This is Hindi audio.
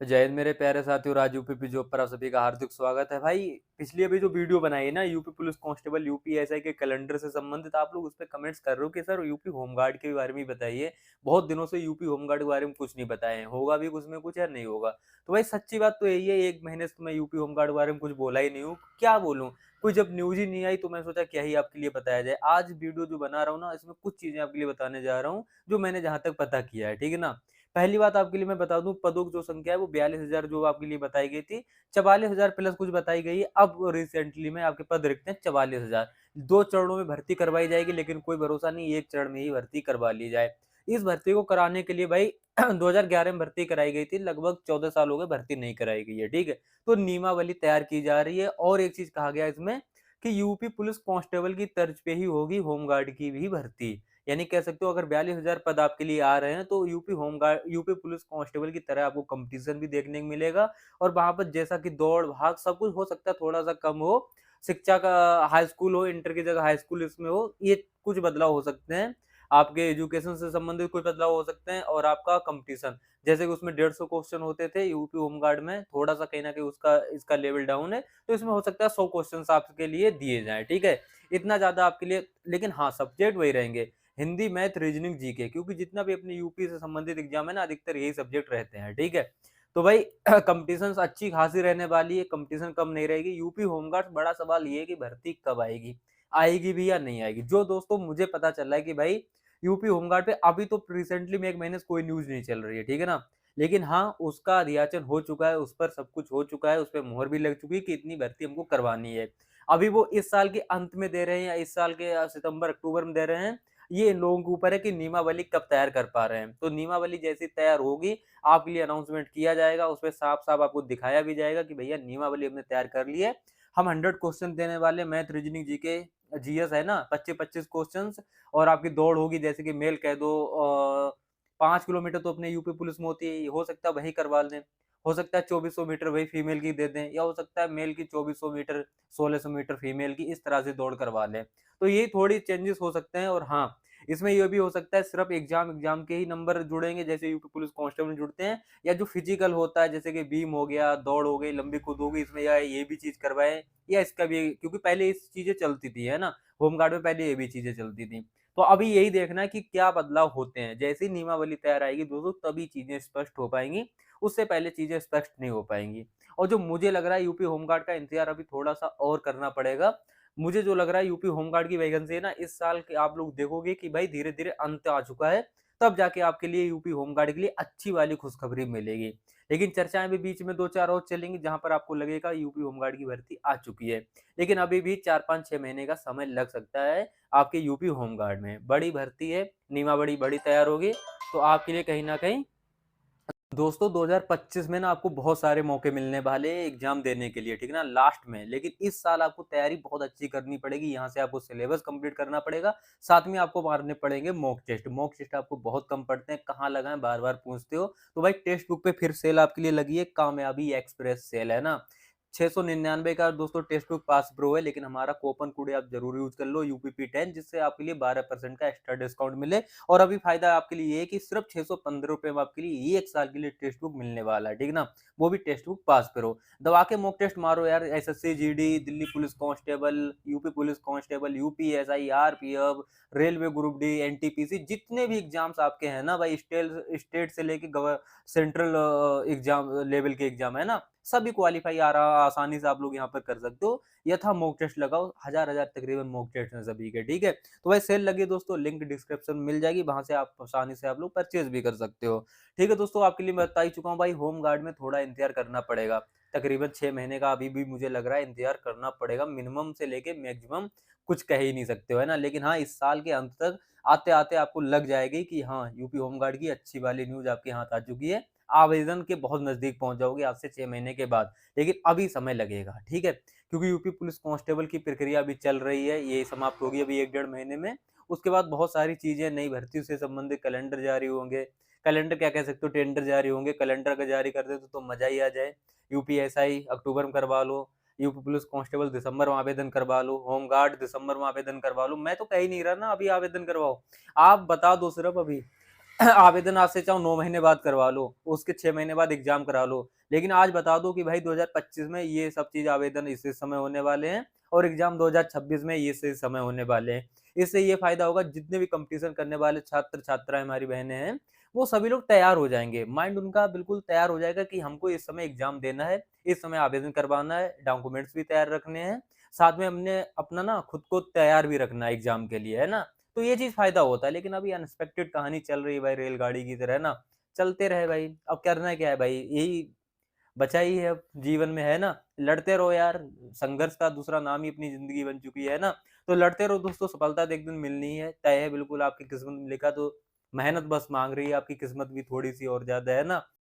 जय हिंद मेरे प्यारे साथियों, राज यूपी जॉब पर आप सभी का हार्दिक स्वागत है। भाई पिछली अभी जो वीडियो बनाई है ना, यूपी पुलिस कांस्टेबल यूपीएसआई के कैलेंडर से संबंधित, आप लोग उस पे कमेंट्स कर रहे हो कि सर यूपी होमगार्ड के बारे में बताइए। बहुत दिनों से यूपी होमगार्ड के बारे में कुछ नहीं बताए हैं, होगा भी कुछ में कुछ या नहीं होगा। तो भाई सच्ची बात तो यही है, 1 महीने से तो मैं यूपी होमगार्ड के बारे में कुछ बोला ही नहीं हूँ। क्या बोलूँ, कोई जब न्यूज ही नहीं आई तो मैं सोचा क्या ही आपके लिए बताया जाए। आज वीडियो जो बना रहा हूँ ना, इसमें कुछ चीजें आपके लिए बताने जा रहा हूँ जो मैंने जहां तक पता किया है, ठीक है ना। पहली बात आपके लिए मैं बता दूं, पदों की जो संख्या है वो 42,000 जो आपके लिए बताई गई थी, 44,000 प्लस कुछ बताई गई है। अब रिसेंटली में आपके पद रिक्त हैं 44,000। 2 चरणों में भर्ती करवाई जाएगी, लेकिन कोई भरोसा नहीं एक चरण में ही भर्ती करवा ली जाए। इस भर्ती को कराने के लिए भाई 2011 में भर्ती कराई गई थी, लगभग 14 साल हो गए भर्ती नहीं कराई गई है, ठीक है। तो नियमावली तैयार की जा रही है। और एक चीज कहा गया इसमें कि यूपी पुलिस कांस्टेबल की तर्ज पे ही होगी होमगार्ड की भी भर्ती। यानी कह सकते हो, अगर 42,000 पद आपके लिए आ रहे हैं तो UP home guard UP police constable की तरह आपको कंपटीशन भी देखने को मिलेगा। और वहां पर जैसा कि दौड़ भाग सब कुछ हो सकता है थोड़ा सा कम हो, शिक्षा का हाई स्कूल हो, इंटर की जगह हाई स्कूल इसमें हो, ये कुछ बदलाव हो सकते हैं। आपके एजुकेशन से संबंधित कुछ बदलाव हो सकते हैं। और आपका कंपटीशन, जैसे कि उसमें 150 क्वेश्चन होते थे यूपी होमगार्ड में, थोड़ा सा कहीं ना कहीं उसका इसका लेवल डाउन है। तो इसमें हो सकता है 100 क्वेश्चन आपके लिए दिए जाएं, ठीक है। इतना ज्यादा आपके लिए, लेकिन हाँ सब्जेक्ट वही रहेंगे, हिंदी, मैथ, रीजनिंग, जीके, क्योंकि जितना भी अपने यूपी से संबंधित एग्जाम है ना, अधिकतर यही सब्जेक्ट रहते हैं, ठीक है। तो भाई कंपटीशन अच्छी खासी रहने वाली है, कंपटीशन कम नहीं रहेगी। यूपी होमगार्ड, बड़ा सवाल ये है कि भर्ती कब आएगी, आएगी भी या नहीं आएगी। जो दोस्तों मुझे पता चला है कि भाई यूपी होमगार्ड पे अभी तो रिसेंटली में 1 महीने से कोई न्यूज नहीं चल रही है, ठीक है ना। लेकिन हाँ, उसका अधियाचन हो चुका है, उस पर सब कुछ हो चुका है, उस पर मुहर भी लग चुकी है कि इतनी भर्ती हमको करवानी है। अभी वो इस साल के अंत में दे रहे हैं या इस साल के सितंबर अक्टूबर में दे रहे हैं, ये इन लोगों के ऊपर है कि नियमावली कब तैयार कर पा रहे हैं। तो नियमावली जैसी तैयार होगी, आपके लिए अनाउंसमेंट किया जाएगा, उसमें साफ साफ आपको दिखाया भी जाएगा कि भैया नियमावली हमने तैयार कर ली है। हम 100 क्वेश्चन देने वाले, मैथ, रीजनिंग, जीके, जीएस है ना, 25-25 क्वेश्चन। और आपकी दौड़ होगी, जैसे कि मेल कह दो 5 किलोमीटर तो अपने यूपी पुलिस में होती है, हो सकता है वही करवा लें। हो सकता है 2400 मीटर वही फीमेल की दे दें, या हो सकता है मेल की 2400 मीटर, 1600 मीटर फीमेल की, इस तरह से दौड़ करवा लें। तो ये थोड़ी चेंजेस हो सकते हैं। और हाँ, इसमें ये भी हो सकता है सिर्फ एग्जाम एग्जाम के ही नंबर जुड़ेंगे, जैसे यूपी पुलिस कांस्टेबल जुड़ते हैं, या जो फिजिकल होता है जैसे कि बीम हो गया, दौड़ हो गई, लंबी कूद हो गई, इसमें या ये भी चीज करवाएं, या इसका भी, क्योंकि पहले इस चीजें चलती थी, है ना। होमगार्ड में पहले ये भी चीजें चलती थी। तो अभी यही देखना है कि क्या बदलाव होते हैं। जैसे ही नियमावली तैयार आएगी दोस्तों, तभी चीजें स्पष्ट हो पाएंगी, उससे पहले चीजें स्पष्ट नहीं हो पाएंगी। और जो मुझे लग रहा है, यूपी होमगार्ड का इंतजार अभी थोड़ा सा और करना पड़ेगा। मुझे जो लग रहा है, यूपी होमगार्ड की वैकेंसी है ना, इस साल के आप लोग देखोगे कि भाई धीरे धीरे अंत आ चुका है। तब जाके आपके लिए यूपी होमगार्ड के लिए अच्छी वाली खुशखबरी मिलेगी। लेकिन चर्चाएं भी बीच में 2-4 और चलेंगी, जहां पर आपको लगेगा यूपी होमगार्ड की भर्ती आ चुकी है। लेकिन अभी भी 4-5-6 महीने का समय लग सकता है आपके यूपी होमगार्ड में। बड़ी भर्ती है, नियमावली बड़ी तैयार होगी, तो आपके लिए कहीं ना कहीं दोस्तों 2025 में ना आपको बहुत सारे मौके मिलने वाले हैं एग्जाम देने के लिए, ठीक है ना, लास्ट में। लेकिन इस साल आपको तैयारी बहुत अच्छी करनी पड़ेगी, यहाँ से आपको सिलेबस कंप्लीट करना पड़ेगा। साथ में आपको मारने पड़ेंगे मॉक टेस्ट। मॉक टेस्ट आपको बहुत कम पड़ते हैं, कहाँ लगाएं बार बार पूछते हो। तो भाई टेक्स्ट बुक पे फिर सेल आपके लिए लगी है, कामयाबी एक्सप्रेस सेल, है ना। 699 का दोस्तों टेक्स्ट बुक पास प्रो है, लेकिन हमारा कूपन कोड आप जरूर यूज कर लो UPP10, जिससे आपके लिए 12% का एक्स्ट्रा डिस्काउंट मिले। और अभी फायदा आपके लिए ये है कि सिर्फ 615 रुपए में आपके लिए 1 साल के लिए टेक्स्ट बुक मिलने वाला है, ठीक है ना। वो भी टेक्स्ट बुक पास प्रो। दबा के मॉक टेस्ट मारो यार, SSC GD, Delhi police constable, UP police constable, UPSI, RPF, railway group D, NTPC, जितने भी एग्जाम्स आपके हैं ना भाई, स्टेट स्टेट से लेके सेंट्रल एग्जाम लेवल के एग्जाम है ना, सभी क्वालिफाई आ रहा आसानी से आप लोग यहाँ पर कर सकते हो। यथा मॉक टेस्ट लगाओ, हजार हजार तकरीबन मॉक टेस्ट हैं सभी के, ठीक है। तो भाई सेल लगी है दोस्तों, लिंक डिस्क्रिप्शन में मिल जाएगी, वहां से आप आसानी से आप लोग परचेज भी कर सकते हो। ठीक है दोस्तों, आपके लिए मैं बता ही चुका हूँ भाई, होम गार्ड में थोड़ा इंतजार करना पड़ेगा। तकरीबन 6 महीने का अभी भी मुझे लग रहा है इंतजार करना पड़ेगा, मिनिमम से लेके मैक्सिमम, कुछ कह ही नहीं सकते हो, है ना। लेकिन हाँ, इस साल के अंत तक आते आते आपको लग जाएगी कि हाँ, यूपी होमगार्ड की अच्छी वाली न्यूज आपके हाथ आ चुकी है। आवेदन के बहुत नजदीक पहुंच जाओगे आज से 6 महीने के बाद, लेकिन अभी समय लगेगा, ठीक है। क्योंकि यूपी पुलिस कांस्टेबल की प्रक्रिया अभी चल रही है, ये समाप्त होगी अभी 1-1.5 महीने में। उसके बाद बहुत सारी चीजें, नई भर्ती से संबंधित कैलेंडर जारी होंगे। कैलेंडर क्या कह सकते हो, टेंडर जारी होंगे। कैलेंडर अगर जारी कर दे तो मजा ही आ जाए। UPSI अक्टूबर में करवा लो, यूपी पुलिस कांस्टेबल दिसंबर में आवेदन करवा लो, होमगार्ड दिसंबर में आवेदन करवा लो। मैं तो कह ही नहीं रहा ना अभी आवेदन करवाओ, आप बता दो सिर्फ अभी आवेदन आज से चाहो 9 महीने बाद करवा लो, उसके 6 महीने बाद एग्जाम करा लो। लेकिन आज बता दो कि भाई 2025 में ये सब चीज आवेदन इस समय होने वाले हैं और एग्जाम 2026 में ये से समय होने वाले हैं। इससे ये फायदा होगा, जितने भी कंपटीशन करने वाले छात्र छात्राएं हमारी बहनें हैं, वो सभी लोग तैयार हो जाएंगे। माइंड उनका बिल्कुल तैयार हो जाएगा कि हमको इस समय एग्जाम देना है, इस समय आवेदन करवाना है, डॉक्यूमेंट्स भी तैयार रखने हैं, साथ में हमने अपना ना खुद को तैयार भी रखना है एग्जाम के लिए, है ना। तो ये चीज फायदा होता है। लेकिन अभी अनएक्सपेक्टेड कहानी चल रही है भाई, रेलगाड़ी की तरह ना, चलते रहे भाई। अब करना क्या है भाई, यही बचा ही है अब जीवन में, है ना। लड़ते रहो यार, संघर्ष का दूसरा नाम ही अपनी जिंदगी बन चुकी है ना। तो लड़ते रहो दोस्तों, सफलता तो एक दिन मिलनी ही है, तय है बिल्कुल, आपकी किस्मत में लिखा। तो मेहनत बस मांग रही है आपकी किस्मत भी थोड़ी सी और ज्यादा, है ना।